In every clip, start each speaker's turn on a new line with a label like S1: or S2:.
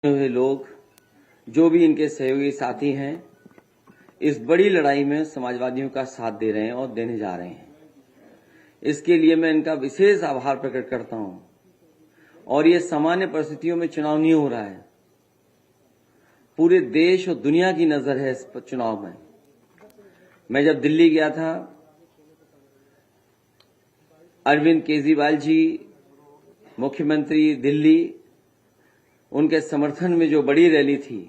S1: हुए लोग, जो भी इनके सहयोगी साथी हैं, इस बड़ी लड़ाई में समाजवादियों का साथ दे रहे हैं और देने जा रहे हैं। इसके लिए मैं इनका विशेष आभार प्रकट करता हूं। और ये सामान्य परिस्थितियों में चुनाव नहीं हो रहा है, पूरे देश और दुनिया की नजर है इस चुनाव में। मैं जब दिल्ली गया था, अरविंद केजरीवाल जी मुख्यमंत्री दिल्ली, उनके समर्थन में जो बड़ी रैली थी,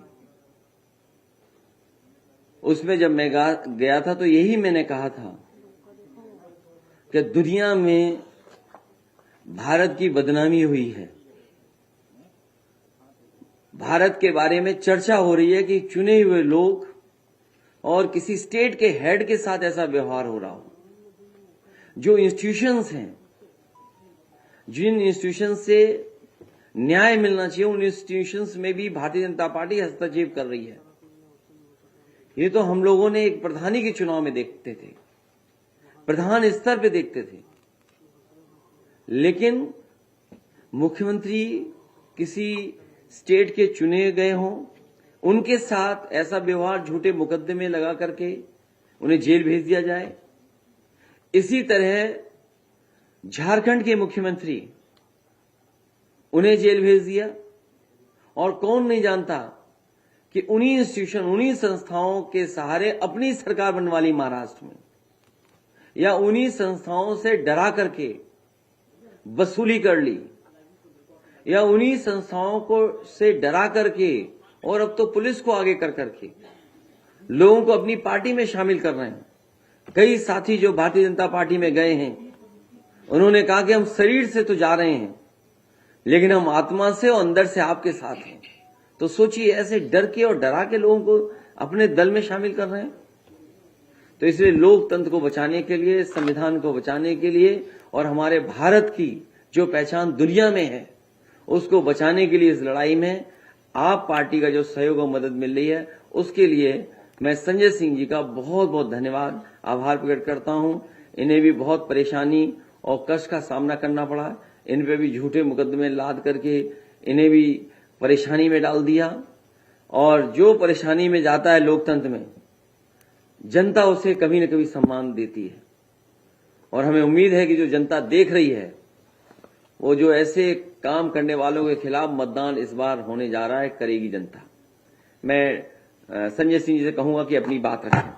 S1: उसमें जब मैं गया था तो यही मैंने कहा था कि दुनिया में भारत की बदनामी हुई है। भारत के बारे में चर्चा हो रही है कि चुने हुए लोग और किसी स्टेट के हेड के साथ ऐसा व्यवहार हो रहा हो। जो इंस्टीट्यूशंस हैं, जिन इंस्टीट्यूशंस से न्याय मिलना चाहिए, उन इंस्टीट्यूशंस में भी भारतीय जनता पार्टी हस्तक्षेप कर रही है। ये तो हम लोगों ने एक प्रधानी के चुनाव में देखते थे, प्रधान स्तर पे देखते थे, लेकिन मुख्यमंत्री किसी स्टेट के चुने गए हों, उनके साथ ऐसा व्यवहार, झूठे मुकदमे लगा करके उन्हें जेल भेज दिया जाए। इसी तरह झारखंड के मुख्यमंत्री, उन्हें जेल भेज दिया। और कौन नहीं जानता कि उन्हीं इंस्टीट्यूशन, उन्हीं संस्थाओं के सहारे अपनी सरकार बनवा ली महाराष्ट्र में, या उन्हीं संस्थाओं से डरा करके वसूली कर ली, या उन्हीं संस्थाओं को से डरा करके, और अब तो पुलिस को आगे कर करके लोगों को अपनी पार्टी में शामिल कर रहे हैं। कई साथी जो भारतीय जनता पार्टी में गए हैं, उन्होंने कहा कि हम शरीर से तो जा रहे हैं, लेकिन हम आत्मा से और अंदर से आपके साथ हैं। तो सोचिए, ऐसे डर के और डरा के लोगों को अपने दल में शामिल कर रहे हैं। तो इसलिए लोकतंत्र को बचाने के लिए, संविधान को बचाने के लिए, और हमारे भारत की जो पहचान दुनिया में है, उसको बचाने के लिए इस लड़ाई में आप पार्टी का जो सहयोग और मदद मिल रही है, उसके लिए मैं संजय सिंह जी का बहुत बहुत धन्यवाद, आभार प्रकट करता हूं। इन्हें भी बहुत परेशानी और कष्ट का सामना करना पड़ा। इन पे भी झूठे मुकदमे लाद करके इन्हें भी परेशानी में डाल दिया। और जो परेशानी में जाता है लोकतंत्र में, जनता उसे कभी न कभी सम्मान देती है। और हमें उम्मीद है कि जो जनता देख रही है, वो जो ऐसे काम करने वालों के खिलाफ मतदान इस बार होने जा रहा है, करेगी जनता। मैं संजय सिंह जी से कहूंगा कि अपनी बात रखें।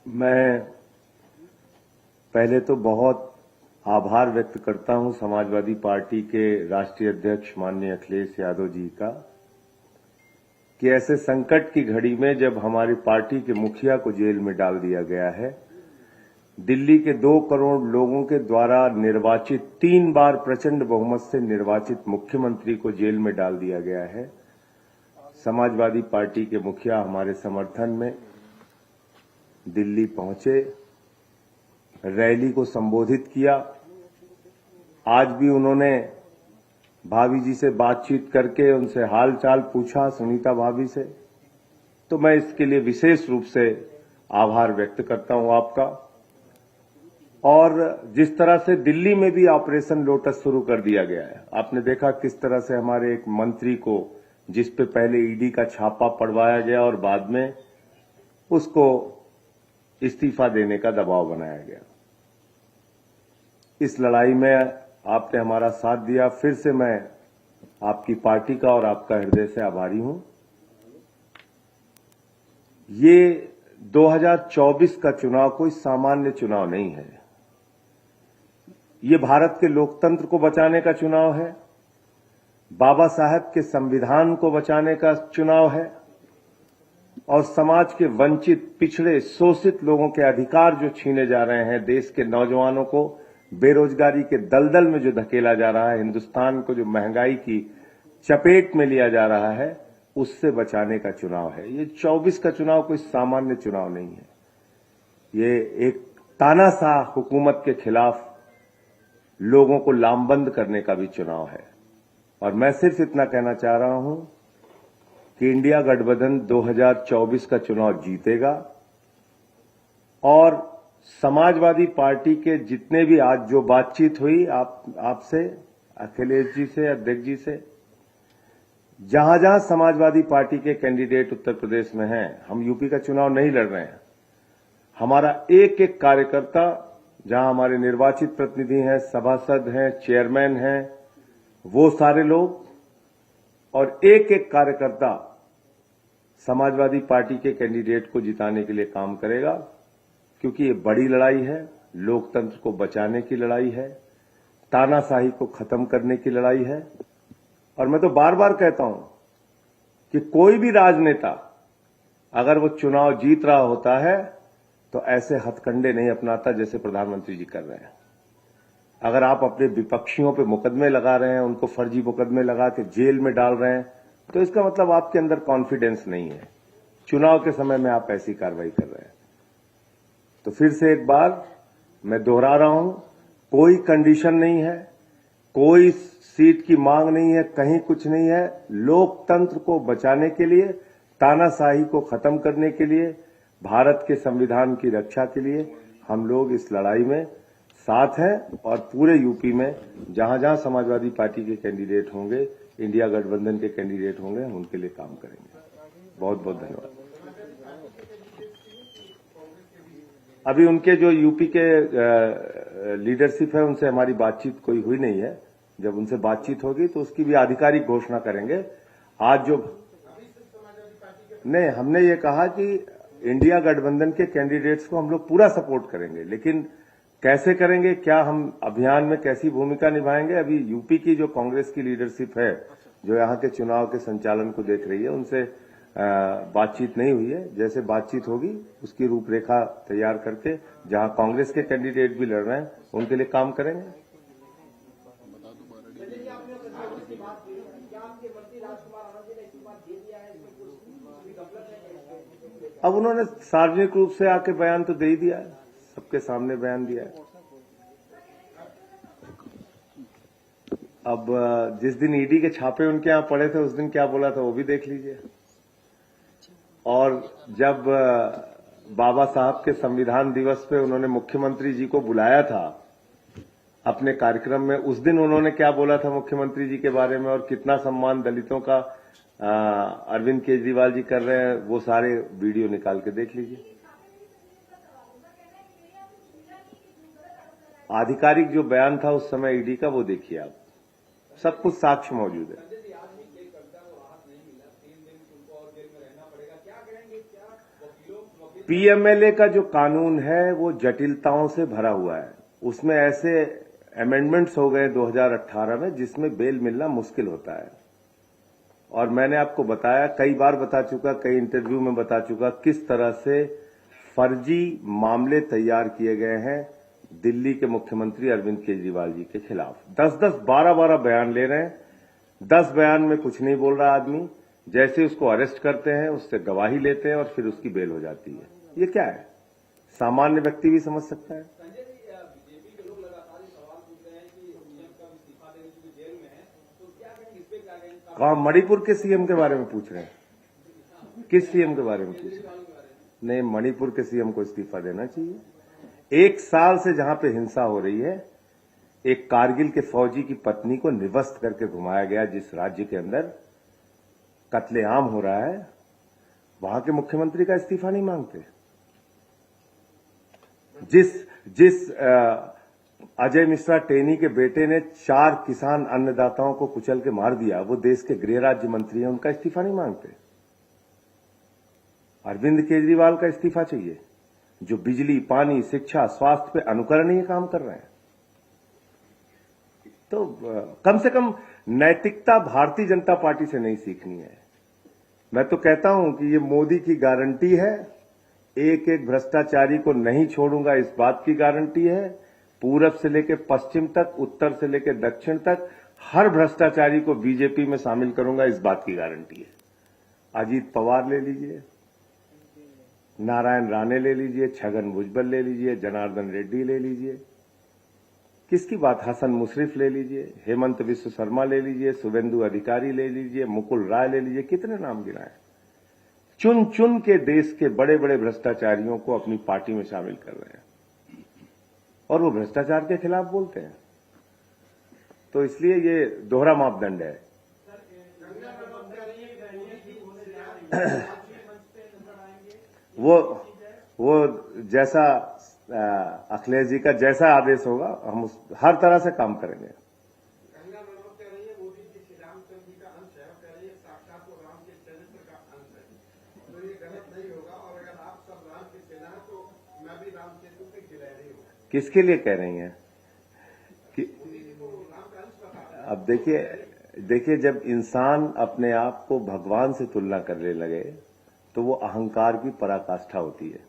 S2: मैं पहले तो बहुत आभार व्यक्त करता हूं समाजवादी पार्टी के राष्ट्रीय अध्यक्ष माननीय अखिलेश यादव जी का, कि ऐसे संकट की घड़ी में जब हमारी पार्टी के मुखिया को जेल में डाल दिया गया है, दिल्ली के 2 करोड़ लोगों के द्वारा निर्वाचित, 3 बार प्रचंड बहुमत से निर्वाचित मुख्यमंत्री को जेल में डाल दिया गया है, समाजवादी पार्टी के मुखिया हमारे समर्थन में दिल्ली पहुंचे, रैली को संबोधित किया। आज भी उन्होंने भाभी जी से बातचीत करके उनसे हालचाल पूछा, सुनीता भाभी से। तो मैं इसके लिए विशेष रूप से आभार व्यक्त करता हूं आपका। और जिस तरह से दिल्ली में भी ऑपरेशन लोटस शुरू कर दिया गया है, आपने देखा किस तरह से हमारे एक मंत्री को, जिस पे पहले ईडी का छापा पड़वाया गया और बाद में उसको इस्तीफा देने का दबाव बनाया गया। इस लड़ाई में आपने हमारा साथ दिया। फिर से मैं आपकी पार्टी का और आपका हृदय से आभारी हूं। ये 2024 का चुनाव कोई सामान्य चुनाव नहीं है। ये भारत के लोकतंत्र को बचाने का चुनाव है, बाबा साहब के संविधान को बचाने का चुनाव है, और समाज के वंचित, पिछड़े, शोषित लोगों के अधिकार जो छीने जा रहे हैं, देश के नौजवानों को बेरोजगारी के दलदल में जो धकेला जा रहा है, हिंदुस्तान को जो महंगाई की चपेट में लिया जा रहा है, उससे बचाने का चुनाव है। ये 24 का चुनाव कोई सामान्य चुनाव नहीं है। ये एक तानाशाह हुकूमत के खिलाफ लोगों को लामबंद करने का भी चुनाव है। और मैं सिर्फ इतना कहना चाह रहा हूं कि इंडिया गठबंधन 2024 का चुनाव जीतेगा, और समाजवादी पार्टी के जितने भी आज जो बातचीत हुई आपसे, अखिलेश जी से, अध्यक्ष जी से, जहां जहां समाजवादी पार्टी के कैंडिडेट उत्तर प्रदेश में हैं, हम यूपी का चुनाव नहीं लड़ रहे हैं। हमारा एक एक कार्यकर्ता, जहां हमारे निर्वाचित प्रतिनिधि हैं, सभासद हैं, चेयरमैन हैं, वो सारे लोग और एक एक कार्यकर्ता समाजवादी पार्टी के कैंडिडेट को जिताने के लिए काम करेगा, क्योंकि ये बड़ी लड़ाई है, लोकतंत्र को बचाने की लड़ाई है, तानाशाही को खत्म करने की लड़ाई है। और मैं तो बार बार कहता हूं कि कोई भी राजनेता अगर वो चुनाव जीत रहा होता है तो ऐसे हथकंडे नहीं अपनाता जैसे प्रधानमंत्री जी कर रहे हैं। अगर आप अपने विपक्षियों पे मुकदमे लगा रहे हैं, उनको फर्जी मुकदमे लगा के जेल में डाल रहे हैं, तो इसका मतलब आपके अंदर कॉन्फिडेंस नहीं है। चुनाव के समय में आप ऐसी कार्रवाई कर रहे हैं। तो फिर से एक बार मैं दोहरा रहा हूं, कोई कंडीशन नहीं है, कोई सीट की मांग नहीं है, कहीं कुछ नहीं है। लोकतंत्र को बचाने के लिए, तानाशाही को खत्म करने के लिए, भारत के संविधान की रक्षा के लिए हम लोग इस लड़ाई में साथ हैं। और पूरे यूपी में जहां जहां समाजवादी पार्टी के कैंडिडेट होंगे, इंडिया गठबंधन के कैंडिडेट होंगे, हम उनके लिए काम करेंगे। बहुत बहुत धन्यवाद। अभी उनके जो यूपी के लीडरशिप है, उनसे हमारी बातचीत कोई हुई नहीं है। जब उनसे बातचीत होगी तो उसकी भी आधिकारिक घोषणा करेंगे। आज जो नहीं, हमने ये कहा कि इंडिया गठबंधन के कैंडिडेट्स को हम लोग पूरा सपोर्ट करेंगे, लेकिन कैसे करेंगे, क्या हम अभियान में कैसी भूमिका निभाएंगे, अभी यूपी की जो कांग्रेस की लीडरशिप है, जो यहां के चुनाव के संचालन को देख रही है, उनसे बातचीत नहीं हुई है। जैसे बातचीत होगी उसकी रूपरेखा तैयार करके जहां कांग्रेस के कैंडिडेट भी लड़ रहे हैं उनके लिए काम करेंगे। अब उन्होंने सार्वजनिक रूप से आके बयान तो दे ही दिया है, सबके सामने बयान दिया है। अब जिस दिन ईडी के छापे उनके यहां पड़े थे, उस दिन क्या बोला था वो भी देख लीजिए। और जब बाबा साहब के संविधान दिवस पे उन्होंने मुख्यमंत्री जी को बुलाया था अपने कार्यक्रम में, उस दिन उन्होंने क्या बोला था मुख्यमंत्री जी के बारे में और कितना सम्मान दलितों का अरविंद केजरीवाल जी कर रहे हैं, वो सारे वीडियो निकाल के देख लीजिए। आधिकारिक जो बयान था उस समय ईडी का, वो देखिए आप, सब कुछ साक्ष्य मौजूद है। पीएमएलए का जो कानून है वो जटिलताओं से भरा हुआ है। उसमें ऐसे अमेंडमेंट्स हो गए 2018 में जिसमें बेल मिलना मुश्किल होता है। और मैंने आपको बताया, कई बार बता चुका, कई इंटरव्यू में बता चुका, किस तरह से फर्जी मामले तैयार किए गए हैं दिल्ली के मुख्यमंत्री अरविंद केजरीवाल जी के खिलाफ। 10-10, 12-12 बयान ले रहे हैं। 10 बयान में कुछ नहीं बोल रहा आदमी, जैसे उसको अरेस्ट करते हैं, उससे गवाही लेते हैं और फिर उसकी बेल हो जाती है। ये क्या है? सामान्य व्यक्ति भी समझ सकता है। कहा मणिपुर के सीएम के बारे में पूछ रहे हैं? किस सीएम के बारे में पूछ रहे हैं? नहीं, मणिपुर के सीएम को इस्तीफा देना चाहिए। 1 साल से जहां पे हिंसा हो रही है, एक कारगिल के फौजी की पत्नी को निवस्त करके घुमाया गया, जिस राज्य के अंदर कत्लेआम हो रहा है, वहां के मुख्यमंत्री का इस्तीफा नहीं मांगते। जिस अजय मिश्रा टेनी के बेटे ने 4 किसान अन्नदाताओं को कुचल के मार दिया, वो देश के गृह राज्य मंत्री हैं, उनका इस्तीफा नहीं मांगते। अरविंद केजरीवाल का इस्तीफा चाहिए, जो बिजली, पानी, शिक्षा, स्वास्थ्य पे अनुकरणीय काम कर रहे हैं। तो कम से कम नैतिकता भारतीय जनता पार्टी से नहीं सीखनी है। मैं तो कहता हूं कि ये मोदी की गारंटी है, एक एक भ्रष्टाचारी को नहीं छोड़ूंगा, इस बात की गारंटी है। पूरब से लेकर पश्चिम तक, उत्तर से लेकर दक्षिण तक, हर भ्रष्टाचारी को बीजेपी में शामिल करूंगा, इस बात की गारंटी है। अजीत पवार ले लीजिए, नारायण राणे ले लीजिए, छगन भुजबल ले लीजिए, जनार्दन रेड्डी ले लीजिए, किसकी बात, हसन मुशर्रफ ले लीजिए, हेमंत विश्व शर्मा ले लीजिए, शुभेंदु अधिकारी ले लीजिए, मुकुल राय ले लीजिए, कितने नाम गिनाए। चुन चुन के देश के बड़े बड़े भ्रष्टाचारियों को अपनी पार्टी में शामिल कर रहे हैं और वो भ्रष्टाचार के खिलाफ बोलते हैं। तो इसलिए ये दोहरा मापदंड है। वो जैसा अखिलेश जी का जैसा आदेश होगा हम हर तरह से काम करेंगे। किसके लिए कह रही हैं कि अब देखिए जब इंसान अपने आप को भगवान से तुलना करने लगे तो वो अहंकार की पराकाष्ठा होती है।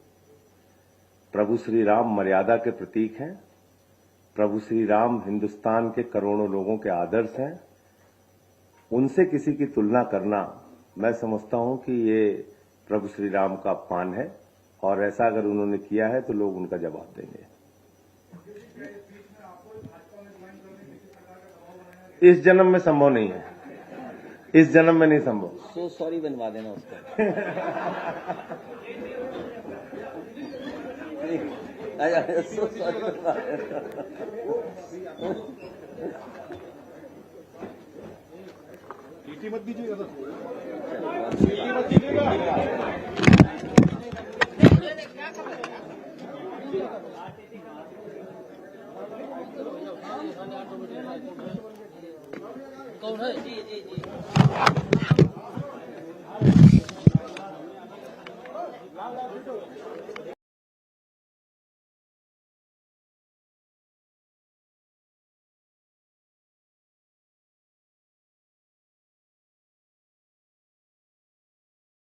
S2: प्रभु श्री राम मर्यादा के प्रतीक हैं। प्रभु श्री राम हिंदुस्तान के करोड़ों लोगों के आदर्श हैं। उनसे किसी की तुलना करना मैं समझता हूं कि ये प्रभु श्री राम का अपमान है और ऐसा अगर उन्होंने किया है तो लोग उनका जवाब देंगे। इस जन्म में संभव नहीं है, इस जन्म में नहीं संभव।
S1: सो सॉरी बनवा देना उसका। सो सॉरी बनवा देना।
S3: मत दीजिएगा
S4: कौन है? जी जी जी।